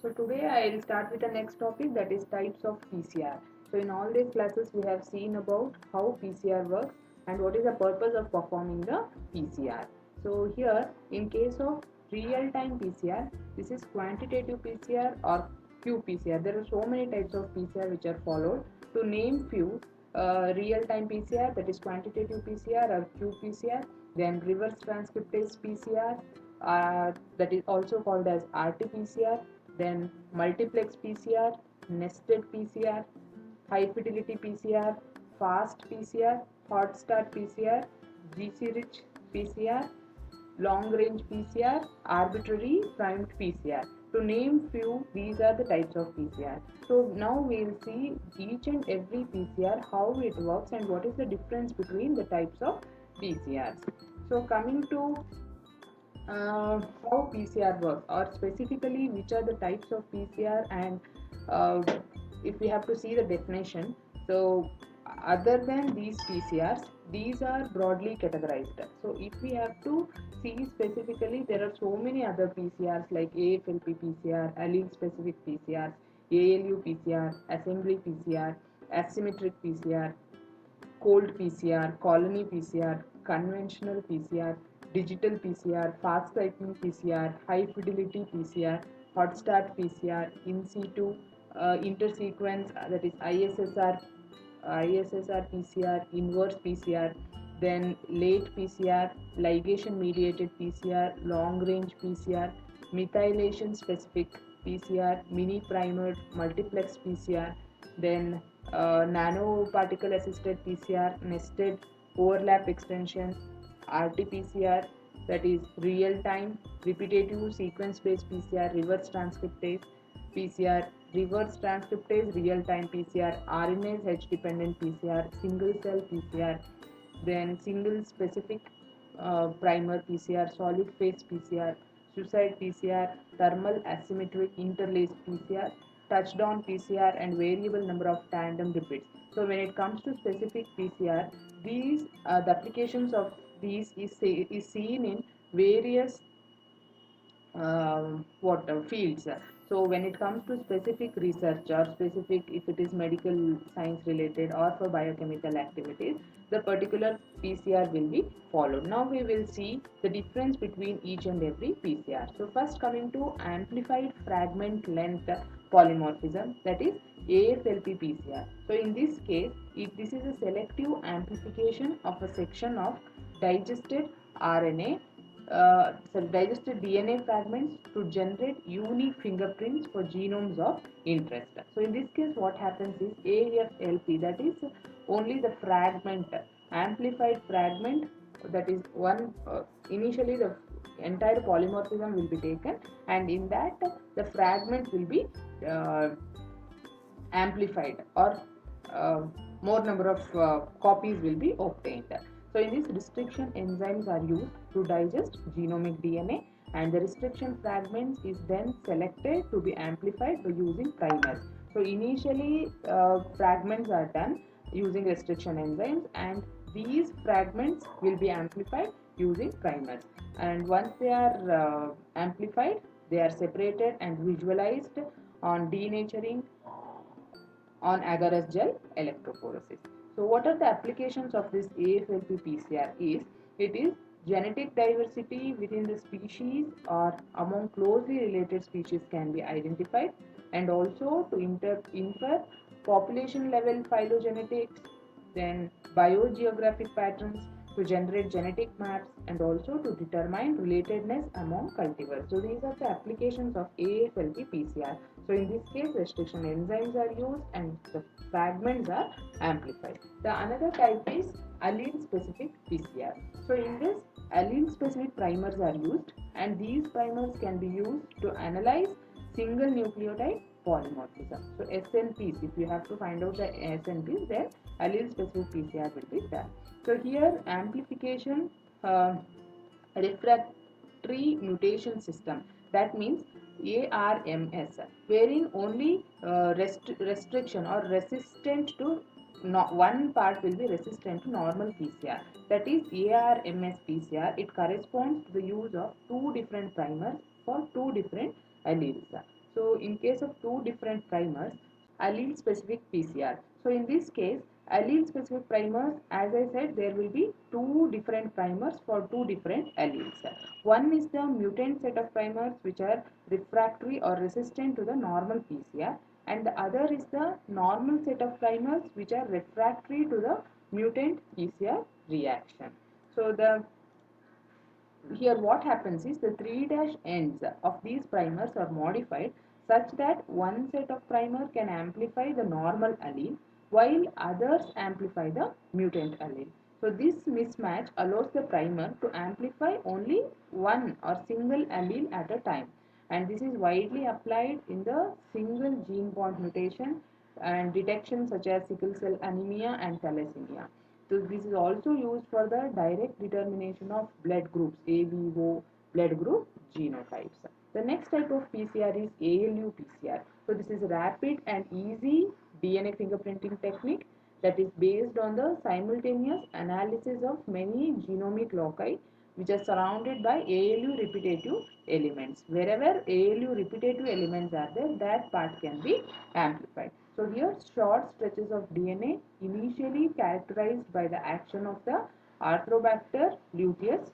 So today I will start with the next topic, that is types of PCR. So in all these classes we have seen about how PCR works and what is the purpose of performing the PCR. So here in case of real-time PCR, this is quantitative PCR or qPCR. There are so many types of PCR which are followed. To name few, real-time PCR, that is quantitative PCR or qPCR, then reverse transcriptase PCR, that is also called as RT-PCR, then multiplex PCR, nested PCR, high fidelity PCR, fast PCR, hot start PCR, GC rich PCR, long range PCR, arbitrary primed PCR. To name few, these are the types of PCR. So now we will see each and every PCR, how it works and what is the difference between the types of PCRs. So coming to how PCR works, or specifically which are the types of PCR, and uh, if we have to see the definition. So other than these PCRs, these are broadly categorized. So if we have to see specifically, there are so many other PCRs like AFLP PCR, allele specific PCRs, ALU PCR, assembly PCR, asymmetric PCR, cold PCR, colony PCR, conventional PCR, digital PCR, fast typing PCR, high fidelity PCR, hot start PCR, in situ, intersequence, that is ISSR PCR, inverse PCR, then late PCR, ligation mediated PCR, long range PCR, methylation specific PCR, mini primered multiplex PCR, then nanoparticle assisted PCR, nested overlap extension, RT-PCR, that is real time repetitive sequence based PCR, reverse transcriptase PCR, reverse transcriptase real time PCR, RNase H dependent PCR, single cell PCR, then single specific primer PCR, solid phase PCR, suicide PCR, thermal asymmetric interlaced PCR, touchdown PCR, and variable number of tandem repeats. So when it comes to specific PCR, these the applications of these is seen in various what fields. So when it comes to specific research, or specific if it is medical science related or for biochemical activities, the particular PCR will be followed. Now we will see the difference between each and every PCR. So first, coming to amplified fragment length polymorphism, that is AFLP PCR. So in this case, this is a selective amplification of a section of digested RNA, digested DNA fragments to generate unique fingerprints for genomes of interest. So in this case, what happens is AFLP, that is only the fragment, amplified fragment, that is one, initially the entire polymorphism will be taken, and in that the fragment will be uh, amplified, or uh, more number of copies will be obtained. So in this, restriction enzymes are used to digest genomic DNA, and the restriction fragments is then selected to be amplified by using primers. So initially fragments are done using restriction enzymes, and these fragments will be amplified using primers, and once they are amplified, they are separated and visualized on denaturing on agarose gel electrophoresis. So what are the applications of this AFLP PCR is, it is genetic diversity within the species or among closely related species can be identified, and also to infer population level phylogenetics, then biogeographic patterns, to generate genetic maps, and also to determine relatedness among cultivars. So these are the applications of AFLP PCR. So in this case, restriction enzymes are used and the fragments are amplified. The another type is allele specific PCR. So in this, allele specific primers are used, and these primers can be used to analyze single nucleotide polymorphism. So SNPs, if you have to find out the SNPs, then allele specific PCR will be done. So here amplification, refractory mutation system, that means ARMS, wherein only restriction or resistant to one part will be resistant to normal PCR, that is ARMS PCR. It corresponds to the use of two different primers for two different alleles. So in case of two different primers, allele specific PCR. So in this case, allele specific primers, as I said, there will be two different primers for two different alleles. One is the mutant set of primers which are refractory or resistant to the normal PCR, and the other is the normal set of primers which are refractory to the mutant PCR reaction. So the here what happens is the 3' ends of these primers are modified such that one set of primer can amplify the normal allele while others amplify the mutant allele. So this mismatch allows the primer to amplify only one or single allele at a time, and this is widely applied in the single gene point mutation and detection such as sickle cell anemia and thalassemia. So this is also used for the direct determination of blood groups, ABO blood group genotypes. The next type of PCR is ALU PCR. So this is rapid and easy DNA fingerprinting technique that is based on the simultaneous analysis of many genomic loci which are surrounded by ALU repetitive elements. Wherever ALU repetitive elements are there, that part can be amplified. So here short stretches of DNA initially characterized by the action of the Arthrobacter luteus.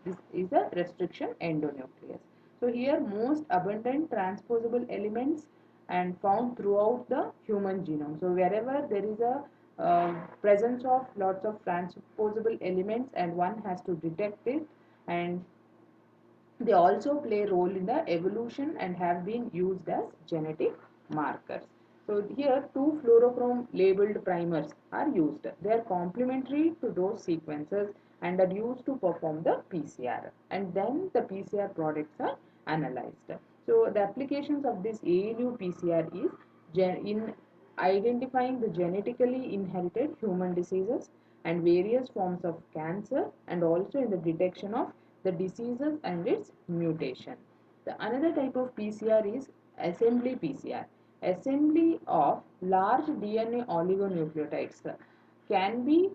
This is a restriction endonuclease. So here most abundant transposable elements and found throughout the human genome. So wherever there is a presence of lots of transposable elements and one has to detect it, and they also play a role in the evolution and have been used as genetic markers. So here two fluorochrome labeled primers are used. They are complementary to those sequences and are used to perform the PCR, and then the PCR products are analyzed. So the applications of this ALU PCR is in identifying the genetically inherited human diseases and various forms of cancer, and also in the detection of the diseases and its mutation. The another type of PCR is assembly PCR. Assembly of large DNA oligonucleotides can be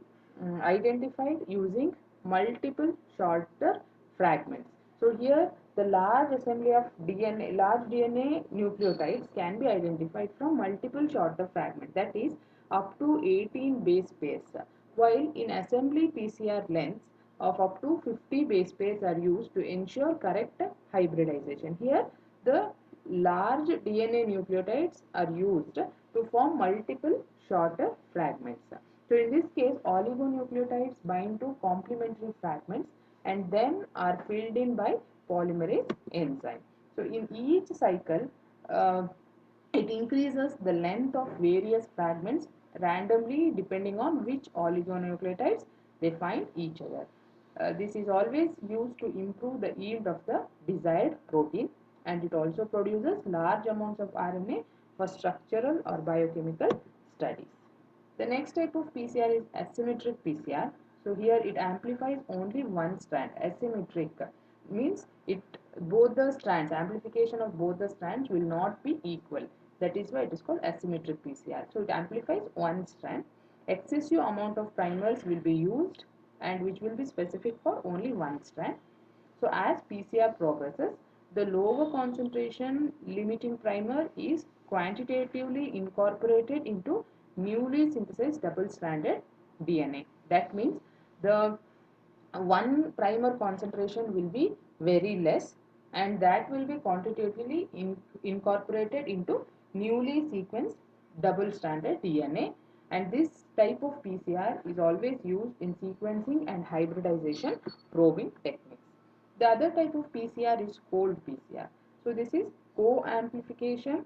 identified using multiple shorter fragments. So here the large assembly of large DNA nucleotides can be identified from multiple shorter fragments, that is up to 18 base pairs, while in assembly PCR lengths of up to 50 base pairs are used to ensure correct hybridization. Here the large DNA nucleotides are used to form multiple shorter fragments. So in this case, oligonucleotides bind to complementary fragments and then are filled in by polymerase enzyme. So in each cycle, it increases the length of various fragments randomly depending on which oligonucleotides they find each other. This is always used to improve the yield of the desired protein, and it also produces large amounts of RNA for structural or biochemical studies. The next type of PCR is asymmetric PCR. So here it amplifies only one strand. Asymmetric means it both the strands, amplification of both the strands will not be equal. That is why it is called asymmetric PCR. So it amplifies one strand. Excessive amount of primers will be used and which will be specific for only one strand. So as PCR progresses, the lower concentration limiting primer is quantitatively incorporated into newly synthesized double-stranded DNA. That means the one primer concentration will be very less, and that will be quantitatively incorporated into newly sequenced double-stranded DNA, and this type of PCR is always used in sequencing and hybridization probing techniques. The other type of PCR is cold PCR. So this is co-amplification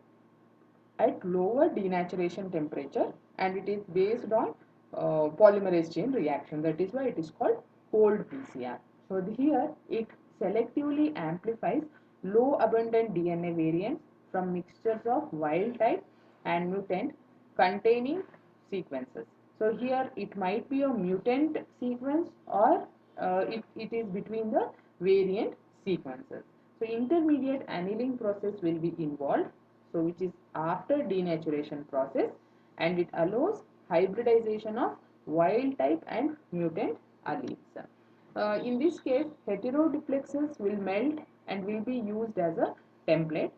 at lower denaturation temperature, and it is based on polymerase chain reaction. That is why it is called cold PCR. So here it selectively amplifies low abundant DNA variants from mixtures of wild type and mutant containing sequences. So here it might be a mutant sequence, or it is between the variant sequences. So intermediate annealing process will be involved, so which is after denaturation process, and it allows hybridization of wild type and mutant alleles. In this case, heteroduplexes will melt and will be used as a template.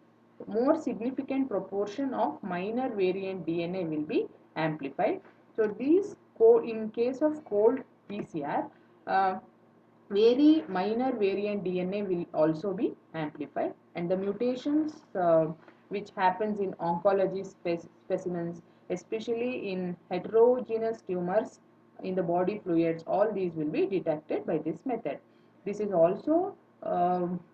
more significant proportion of minor variant DNA will be amplified. So these in case of cold PCR, very minor variant DNA will also be amplified, and the mutations which happens in oncology specimens, especially in heterogeneous tumors in the body fluids, all these will be detected by this method. This is also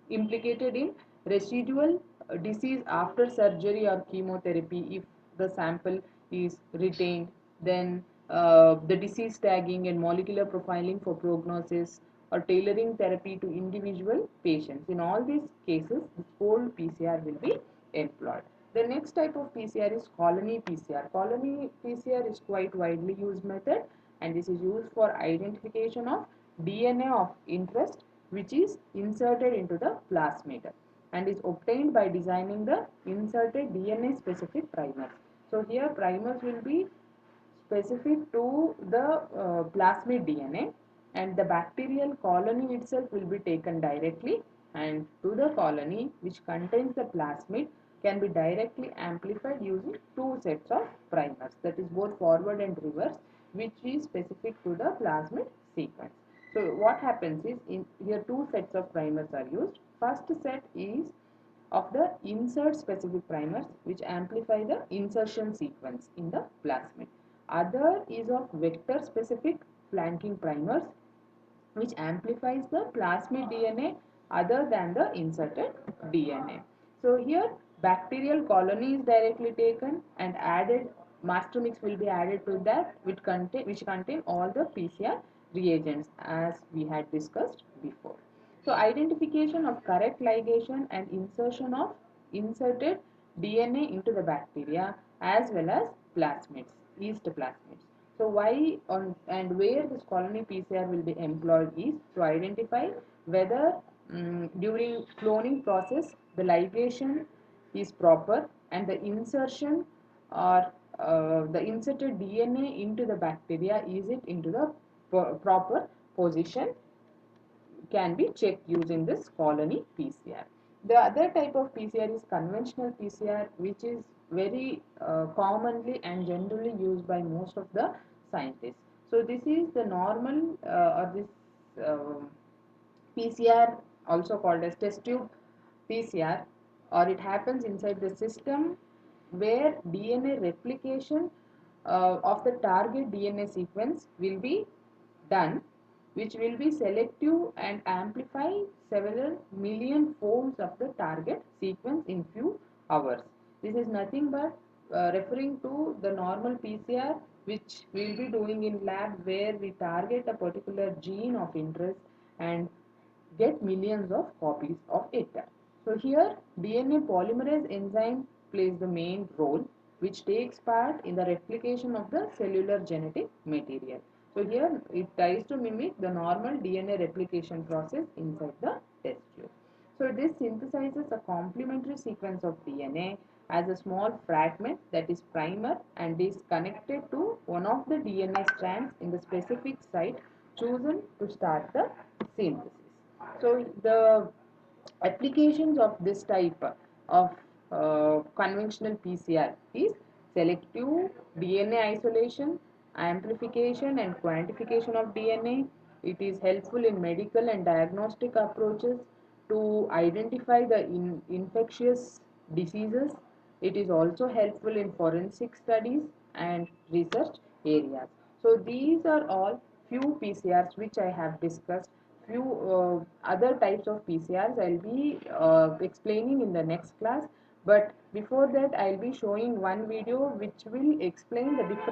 implicated in residual disease after surgery or chemotherapy. If the sample is retained, then the disease tagging and molecular profiling for prognosis or tailoring therapy to individual patients. In all these cases, this cold PCR will be employed. The next type of PCR is colony PCR. Colony PCR is quite widely used method, and this is used for identification of DNA of interest, which is inserted into the plasmid and is obtained by designing the inserted DNA specific primers. So here primers will be specific to the plasmid DNA, and the bacterial colony itself will be taken directly, and to the colony which contains the plasmid can be directly amplified using two sets of primers, that is both forward and reverse, which is specific to the plasmid sequence. So what happens is, in here two sets of primers are used. First set is of the insert specific primers which amplify the insertion sequence in the plasmid. Other is of vector specific flanking primers which amplifies the plasmid DNA other than the inserted DNA. So here bacterial colony is directly taken and added, master mix will be added to that which contain all the PCR reagents as we had discussed before. So identification of correct ligation and insertion of inserted DNA into the bacteria as well as plasmids, yeast plasmids. So why on and where this colony PCR will be employed is to identify whether during cloning process the ligation is proper and the insertion or the inserted DNA into the bacteria, is it into the proper position, can be checked using this colony PCR. The other type of PCR is conventional PCR, which is very commonly and generally used by most of the scientists. So this is the normal or this PCR, also called as test tube PCR, or it happens inside the system where DNA replication of the target DNA sequence will be done, which will be selective and amplify several million folds of the target sequence in few hours. This is nothing but referring to the normal PCR which we will be doing in lab, where we target a particular gene of interest and get millions of copies of it. So here DNA polymerase enzyme plays the main role, which takes part in the replication of the cellular genetic material. So here it tries to mimic the normal DNA replication process inside the test tube. So this synthesizes a complementary sequence of DNA as a small fragment, that is primer, and is connected to one of the DNA strands in the specific site chosen to start the synthesis. So the applications of this type of conventional PCR is selective DNA isolation, amplification and quantification of DNA. It is helpful in medical and diagnostic approaches to identify the infectious diseases. It is also helpful in forensic studies and research areas. So these are all few PCRs which I have discussed. Few other types of PCRs I'll be explaining in the next class. But before that, I'll be showing one video which will explain the different